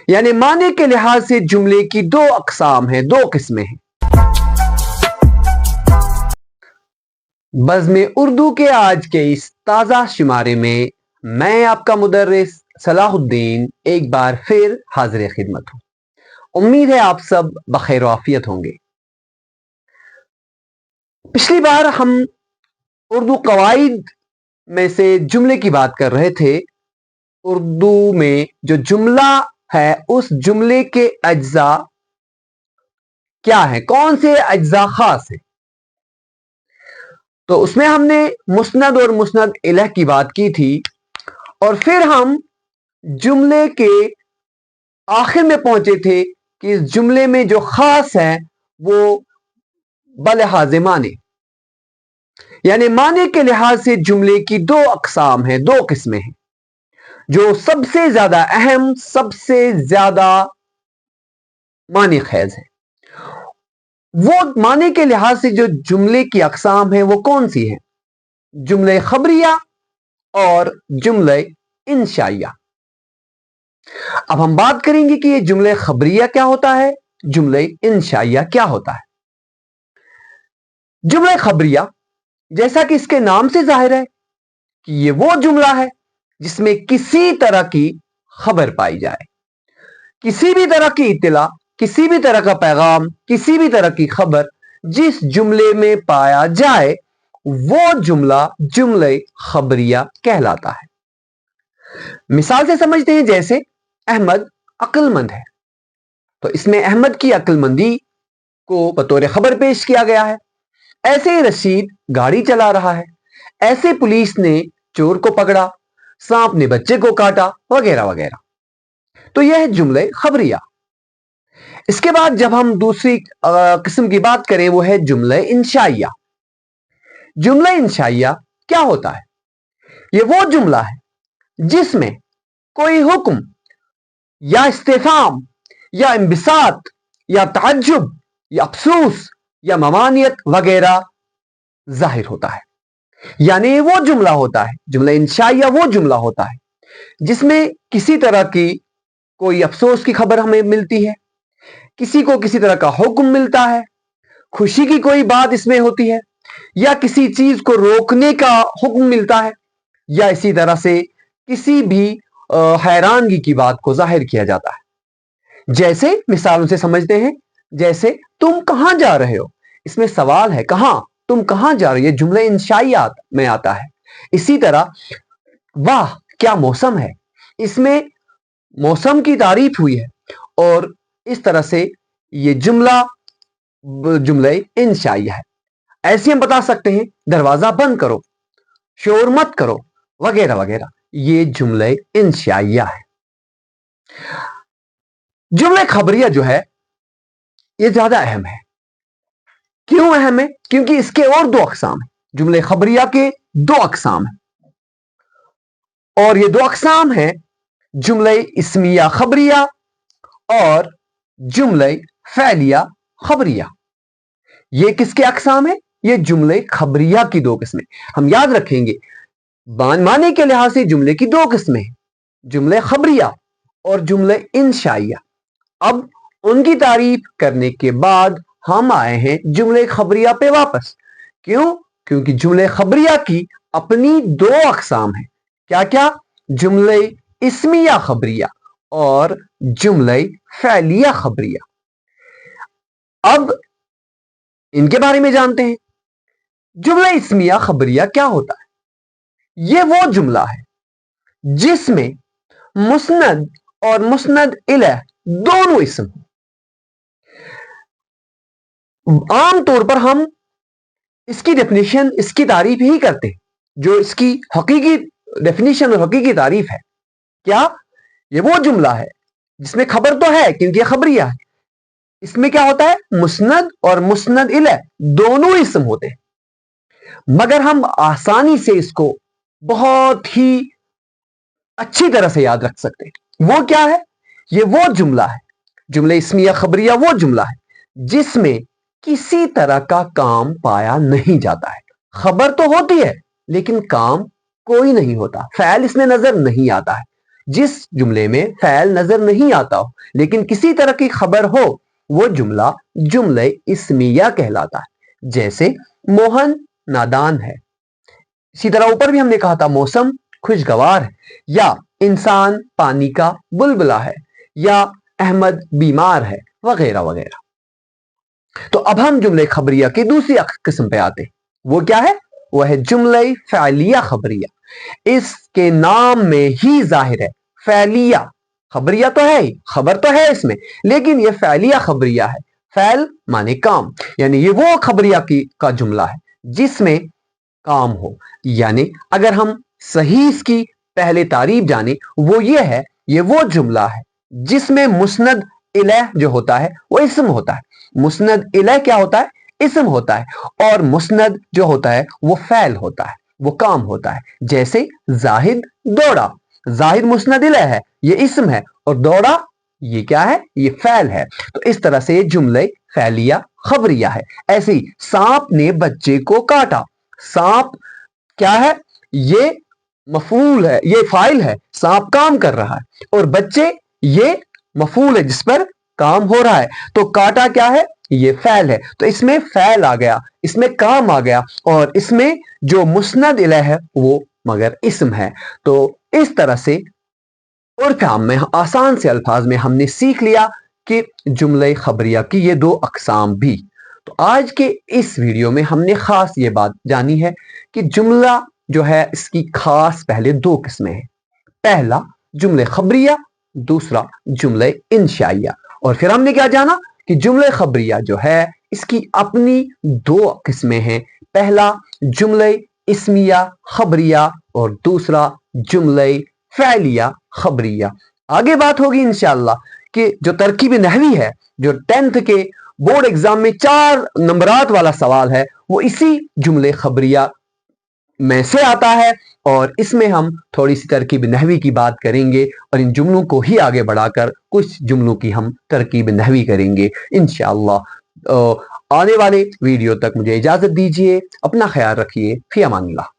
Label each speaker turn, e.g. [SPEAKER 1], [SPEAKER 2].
[SPEAKER 1] یعنی معنی کے لحاظ سے جملے کی دو اقسام ہیں، دو قسمیں ہیں۔ بزم اردو کے آج کے اس تازہ شمارے میں میں آپ کا مدرس صلاح الدین ایک بار پھر حاضر خدمت ہوں۔ امید ہے آپ سب بخیر و عافیت ہوں گے۔ پچھلی بار ہم اردو قواعد میں سے جملے کی بات کر رہے تھے۔ اردو میں جو جملہ ہے اس جملے کے اجزاء کیا ہیں، کون سے اجزاء خاص ہیں۔ تو اس میں ہم نے مسند اور مسند الیہ کی بات کی تھی، اور پھر ہم جملے کے آخر میں پہنچے تھے کہ اس جملے میں جو خاص ہے وہ بلحاظ معنی، یعنی معنی کے لحاظ سے جملے کی دو اقسام ہیں، دو قسمیں ہیں۔ جو سب سے زیادہ اہم، سب سے زیادہ معنی خیز ہے، وہ معنی کے لحاظ سے جو جملے کی اقسام ہیں وہ کون سی ہیں؟ جملے خبریہ اور جملے انشائیہ۔ اب ہم بات کریں گے کہ یہ جملے خبریہ کیا ہوتا ہے، جملے انشائیہ کیا ہوتا ہے۔ جملے خبریہ، جیسا کہ اس کے نام سے ظاہر ہے کہ یہ وہ جملہ ہے جس میں کسی طرح کی خبر پائی جائے، کسی بھی طرح کی اطلاع، کسی بھی طرح کا پیغام، کسی بھی طرح کی خبر جس جملے میں پایا جائے وہ جملہ جملے خبریہ کہلاتا ہے۔ مثال سے سمجھتے ہیں، جیسے احمد عقل مند ہے، تو اس میں احمد کی عقل مندی کو بطور خبر پیش کیا گیا ہے۔ ایسے رشید گاڑی چلا رہا ہے، ایسے پولیس نے چور کو پکڑا، سانپ نے بچے کو کاٹا، وغیرہ وغیرہ۔ تو یہ ہے جملے خبریہ۔ اس کے بعد جب ہم دوسری قسم کی بات کریں وہ ہے جملے انشائیہ۔ جملہ انشائیہ کیا ہوتا ہے؟ یہ وہ جملہ ہے جس میں کوئی حکم یا استفہام یا انبساط یا تعجب یا افسوس یا ممانعت وغیرہ ظاہر ہوتا ہے۔ یعنی وہ جملہ ہوتا ہے، جملہ انشائیہ وہ جملہ ہوتا ہے جس میں کسی طرح کی کوئی افسوس کی خبر ہمیں ملتی ہے، کسی کو کسی طرح کا حکم ملتا ہے، خوشی کی کوئی بات اس میں ہوتی ہے، یا کسی چیز کو روکنے کا حکم ملتا ہے، یا اسی طرح سے کسی بھی حیرانگی کی بات کو ظاہر کیا جاتا ہے۔ جیسے مثالوں سے سمجھتے ہیں، جیسے تم کہاں جا رہے ہو، اس میں سوال ہے کہاں، تم کہاں جا رہے ہو، یہ جملہ انشائیہ میں آتا ہے۔ اسی طرح واہ کیا موسم ہے، اس میں موسم کی تعریف ہوئی ہے، اور اس طرح سے یہ جملہ انشائیہ ہے۔ ایسے ہم بتا سکتے ہیں دروازہ بند کرو، شور مت کرو، وغیرہ وغیرہ، یہ جملے انشائیہ ہے۔ جملے خبریہ جو ہے یہ زیادہ اہم ہے۔ کیوں اہم ہے؟ کیونکہ اس کے اور دو اقسام ہیں۔ جملے خبریہ کے دو اقسام ہیں، اور یہ دو اقسام ہیں جملے اسمیہ خبریہ اور جملے فعلیہ خبریہ۔ یہ کس کے اقسام ہیں؟ یہ جملے خبریہ کی دو قسمیں۔ ہم یاد رکھیں گے معنی کے لحاظ سے جملے کی دو قسمیں ہیں، جملے خبریہ اور جملے انشائیہ۔ اب ان کی تعریف کرنے کے بعد ہم آئے ہیں جملے خبریہ پہ واپس۔ کیوں؟ کیونکہ جملے خبریہ کی اپنی دو اقسام ہیں۔ کیا کیا؟ جملے اسمیہ خبریہ اور جملے فعلیہ خبریہ۔ اب ان کے بارے میں جانتے ہیں۔ جملہ اسمیہ خبریہ کیا ہوتا ہے؟ یہ وہ جملہ ہے جس میں مسند اور مسند الیہ دونوں اسم ہیں۔ عام طور پر ہم اس کی ڈیفینیشن، اس کی تعریف ہی کرتے ہیں جو اس کی حقیقی ڈیفینیشن اور حقیقی تعریف ہے۔ کیا؟ یہ وہ جملہ ہے جس میں خبر تو ہے کیونکہ یہ خبریہ ہے، اس میں کیا ہوتا ہے؟ مسند اور مسند الیہ دونوں اسم ہوتے ہیں، مگر ہم آسانی سے اس کو بہت ہی اچھی طرح سے یاد رکھ سکتے ہیں۔ وہ کیا ہے؟ یہ وہ جملہ ہے، جملہ اسمیہ خبریہ وہ جملہ ہے جس میں کسی طرح کا کام پایا نہیں جاتا ہے۔ خبر تو ہوتی ہے لیکن کام کوئی نہیں ہوتا، فعل اس میں نظر نہیں آتا ہے۔ جس جملے میں فعل نظر نہیں آتا ہو لیکن کسی طرح کی خبر ہو وہ جملہ جملہ اسمیہ کہلاتا ہے. جیسے موہن نادان ہے. اسی طرح اوپر بھی ہم نے کہا تھا موسم خوشگوار ہے, یا انسان پانی کا بلبلا ہے, یا احمد بیمار ہے, وغیرہ وغیرہ. تو اب ہم جملے خبریہ کی دوسری قسم پہ آتے ہیں. وہ کیا ہے؟ وہ ہے جملہ فعلیہ خبریہ. اس کے نام میں ہی ظاہر ہے فعلیہ. خبریہ تو ہے ہی, خبر تو ہے اس میں, لیکن یہ فعلیہ خبریہ ہے. فعل مانے کام, یعنی یہ وہ خبریہ کا جملہ ہے جس میں کام ہو. یعنی اگر ہم صحیح اس کی پہلے تعریف جانیں وہ یہ ہے, یہ وہ جملہ ہے جس میں مسند الیہ جو ہوتا ہے وہ اسم ہوتا ہے. مسند الیہ کیا ہوتا ہے؟ اسم ہوتا ہے. اور مسند جو ہوتا ہے وہ فعل ہوتا ہے, وہ کام ہوتا ہے. جیسے زاہد دوڑا. زاہد مسند الیہ ہے, یہ اسم ہے, اور دوڑا یہ کیا ہے؟ یہ فعل ہے. تو اس طرح سے یہ جملہ فعلیہ خبریہ ہے. ایسے ہی سانپ نے بچے کو کاٹا. سانپ کیا ہے؟ یہ مفعول ہے, یہ فاعل ہے, سانپ کام کر رہا ہے, اور بچے یہ مفعول ہے جس پر کام ہو رہا ہے. تو کاٹا کیا ہے؟ یہ فعل ہے. تو اس میں فعل آ گیا, اس میں کام آ گیا, اور اس میں جو مسند الیہ ہے وہ مگر اسم ہے. تو اس طرح سے عرف عام میں آسان سے الفاظ میں ہم نے سیکھ لیا کہ جملہ خبریہ کی یہ دو اقسام بھی. تو آج کے اس ویڈیو میں ہم نے خاص یہ بات جانی ہے کہ جملہ جو ہے اس کی خاص پہلے دو قسمیں ہیں. پہلا جملہ خبریہ, دوسرا جملہ انشائیہ. اور پھر ہم نے کیا جانا کہ جملہ خبریہ جو ہے اس کی اپنی دو قسمیں ہیں. پہلا جملہ اسمیہ خبریہ اور دوسرا جملہ فعلیہ خبریہ. آگے بات ہوگی انشاءاللہ کہ جو ترکیب نحوی ہے, جو 10th کے بورڈ ایگزام میں 4 نمبرات والا سوال ہے, وہ اسی جملے خبریہ میں سے آتا ہے, اور اس میں ہم تھوڑی سی ترکیب نحوی کی بات کریں گے, اور ان جملوں کو ہی آگے بڑھا کر کچھ جملوں کی ہم ترکیب نحوی کریں گے انشاءاللہ. آنے والے ویڈیو تک مجھے اجازت دیجیے. اپنا خیال رکھیے. فی امان اللہ.